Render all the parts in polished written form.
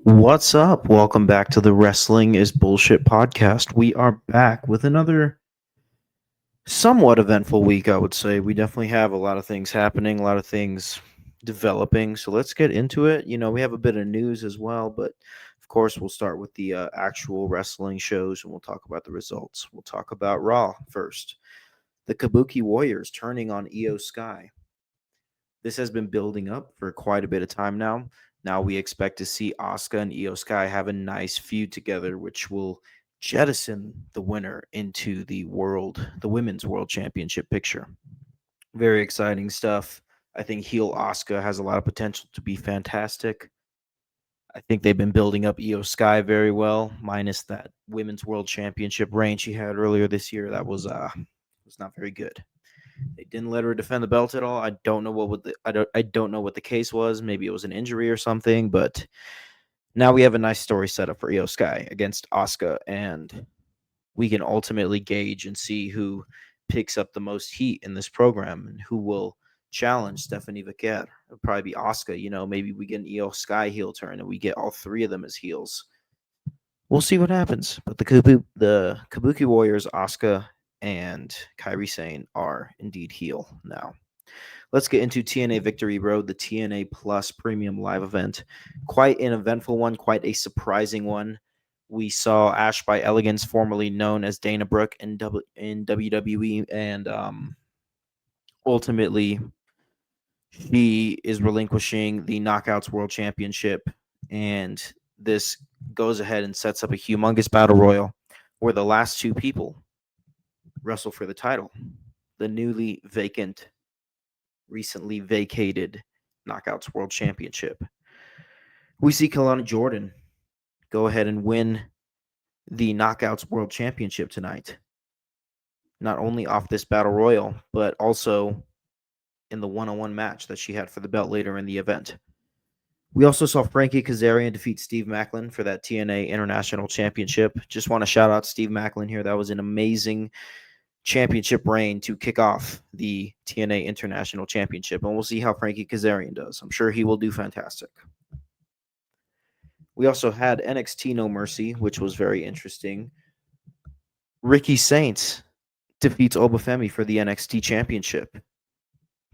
What's up? Welcome back to the Wrestling is Bullshit podcast. We are back with another somewhat eventful week, I would say. We definitely have a lot of things happening, a lot of things developing. So let's get into it. We have a bit of news as well, but of course, we'll start with the actual wrestling shows and we'll talk about the results. We'll talk about Raw first. The Kabuki Warriors turning on Io Sky. This has been building up for quite a bit of time now. Now we expect to see Asuka and Io Sky have a nice feud together, which will jettison the winner into the women's world championship picture. Very exciting stuff. I think heel Asuka has a lot of potential to be fantastic. I think they've been building up Io Sky very well, minus that women's world championship reign she had earlier this year. That was not very good. They didn't let her defend the belt at all. I don't know I don't know what the case was. Maybe it was an injury or something, but now we have a nice story set up for Io Sky against Asuka, and we can ultimately gauge and see who picks up the most heat in this program and who will challenge Stephanie Vicker. It'll probably be Asuka. Maybe we get an Io Sky heel turn and we get all three of them as heels. We'll see what happens. But the Kabuki Warriors, Asuka and Kairi Sane are indeed heel now. Let's get into TNA Victory Road, the TNA Plus Premium Live event. Quite an eventful one, quite a surprising one. We saw Ash by Elegance, formerly known as Dana Brooke in WWE, and ultimately she is relinquishing the Knockouts World Championship, and this goes ahead and sets up a humongous battle royal where the last two people wrestle for the title. The recently vacated Knockouts World Championship. We see Kelani Jordan go ahead and win the Knockouts World Championship tonight. Not only off this battle royal, but also in the one-on-one match that she had for the belt later in the event. We also saw Frankie Kazarian defeat Steve Macklin for that TNA International Championship. Just want to shout out Steve Macklin here. That was an amazing championship reign to kick off the TNA International Championship, and we'll see how Frankie Kazarian does. I'm sure he will do fantastic. We also had NXT No Mercy, which was very interesting. Ricky Saints defeats Obafemi for the NXT Championship.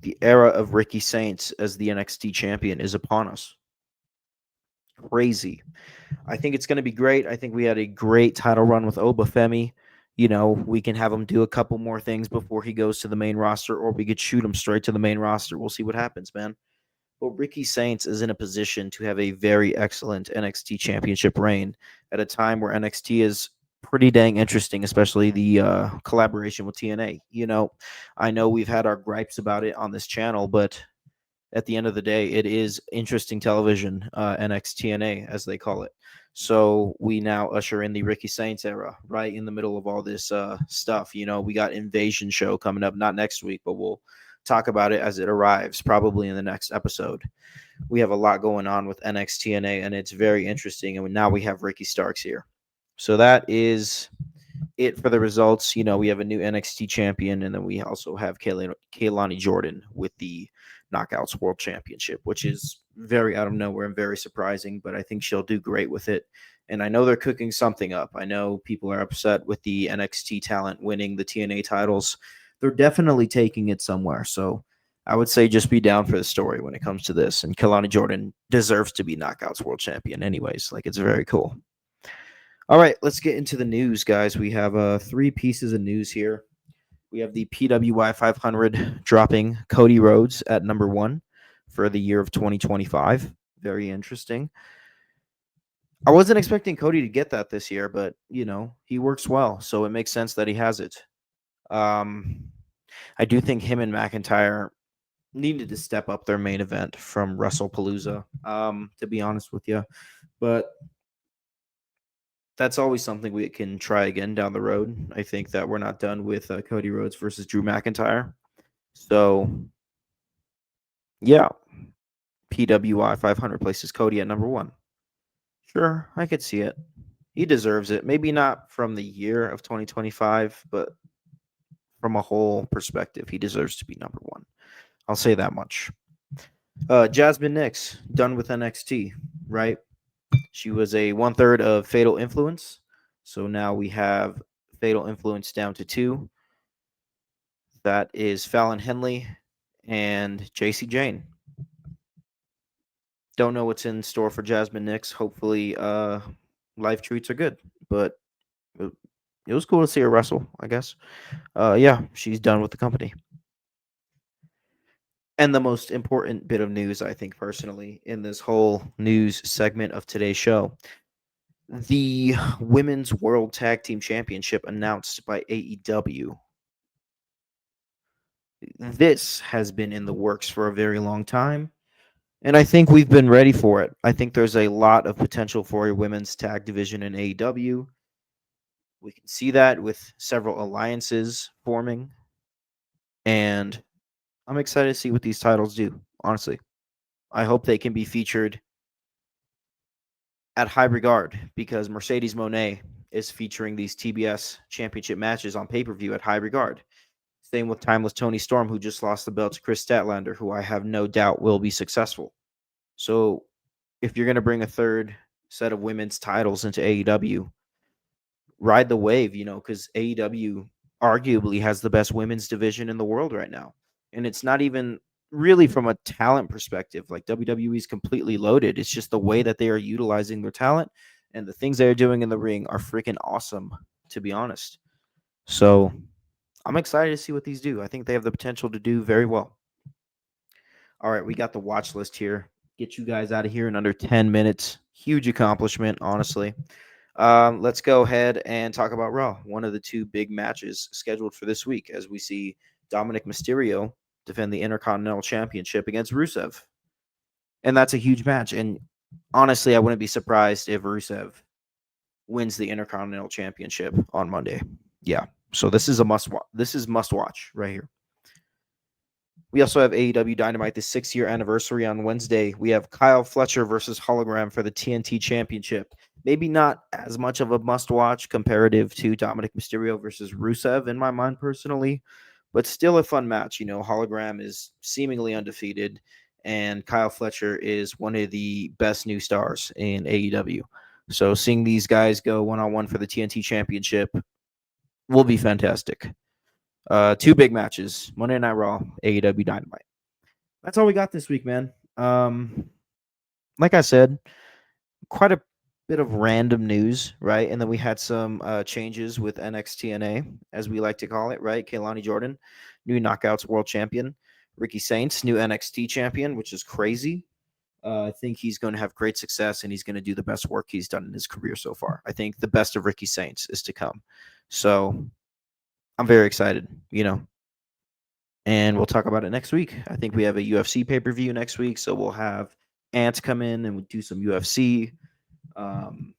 The era of Ricky Saints as the NXT champion is upon us. Crazy. I think it's going to be great. I think we had a great title run with Obafemi. We can have him do a couple more things before he goes to the main roster, or we could shoot him straight to the main roster. We'll see what happens, man. But Ricky Saints is in a position to have a very excellent NXT championship reign at a time where NXT is pretty dang interesting, especially the collaboration with TNA. I know we've had our gripes about it on this channel, but at the end of the day, it is interesting television, NXTNA, as they call it. So we now usher in the Ricky Saints era, right in the middle of all this stuff. We got Invasion show coming up, not next week, but we'll talk about it as it arrives, probably in the next episode. We have a lot going on with NXTNA, and it's very interesting. And now we have Ricky Starks here. So that is it for the results. We have a new NXT champion, and then we also have Kaylani Jordan with the Knockouts World Championship, which is very out of nowhere and very surprising, but I think she'll do great with it. And I know they're cooking something up. I know people are upset with the NXT talent winning the TNA titles. They're definitely taking it somewhere. So I would say just be down for the story when it comes to this. And Kalani Jordan deserves to be Knockouts World Champion anyways. It's very cool. All right, let's get into the news, guys. We have three pieces of news here. We have the PWI 500 dropping Cody Rhodes at number 1 for the year of 2025. Very interesting. I wasn't expecting Cody to get that this year, but, he works well, so it makes sense that he has it. I do think him and McIntyre needed to step up their main event from WrestlePalooza, to be honest with you. But that's always something we can try again down the road. I think that we're not done with Cody Rhodes versus Drew McIntyre. So, yeah, PWI 500 places Cody at number 1. Sure, I could see it. He deserves it. Maybe not from the year of 2025, but from a whole perspective, he deserves to be number 1. I'll say that much. Jasmine Nix, done with NXT, right? She was a 1/3 of Fatal Influence. So now we have Fatal Influence down to two. That is Fallon Henley and JC Jane. Don't know what's in store for Jasmine Nix. Hopefully, life treats are good. But it, it was cool to see her wrestle, I guess. Yeah, she's done with the company. And the most important bit of news, I think, personally, in this whole news segment of today's show, the Women's World Tag Team Championship announced by AEW. This has been in the works for a very long time, and I think we've been ready for it. I think there's a lot of potential for a women's tag division in AEW. We can see that with several alliances forming, and I'm excited to see what these titles do, honestly. I hope they can be featured at high regard because Mercedes Monet is featuring these TBS championship matches on pay-per-view at high regard. Same with Timeless Tony Storm, who just lost the belt to Chris Statlander, who I have no doubt will be successful. So if you're going to bring a third set of women's titles into AEW, ride the wave, because AEW arguably has the best women's division in the world right now. And it's not even really from a talent perspective. Like WWE is completely loaded. It's just the way that they are utilizing their talent and the things they're doing in the ring are freaking awesome, to be honest. So I'm excited to see what these do. I think they have the potential to do very well. All right, we got the watch list here. Get you guys out of here in under 10 minutes. Huge accomplishment, honestly. Let's go ahead and talk about Raw. One of the two big matches scheduled for this week as we see Dominic Mysterio defend the Intercontinental Championship against Rusev. And that's a huge match. And honestly, I wouldn't be surprised if Rusev wins the Intercontinental Championship on Monday. Yeah. So this is a must watch. This is must watch right here. We also have AEW Dynamite, the 6-year anniversary on Wednesday. We have Kyle Fletcher versus Hologram for the TNT Championship. Maybe not as much of a must-watch comparative to Dominic Mysterio versus Rusev in my mind personally, but still a fun match. Hologram is seemingly undefeated, and Kyle Fletcher is one of the best new stars in AEW. So seeing these guys go one-on-one for the TNT Championship will be fantastic. Two big matches: Monday Night Raw, AEW Dynamite. That's all we got this week, man. Like I said, quite a bit of random news, right? And then we had some changes with NXTNA, as we like to call it, right? Kaylani Jordan, new Knockouts World Champion. Ricky Saints, new NXT champion, which is crazy. I think he's going to have great success, and he's going to do the best work he's done in his career so far. I think the best of Ricky Saints is to come. So I'm very excited, and we'll talk about it next week. I think we have a UFC pay-per-view next week, so we'll have Ant come in and we'll do some UFC. And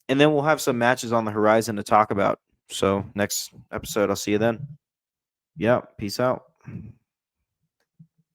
then we'll have some matches on the horizon to talk about. So next episode, I'll see you then. Yeah, peace out.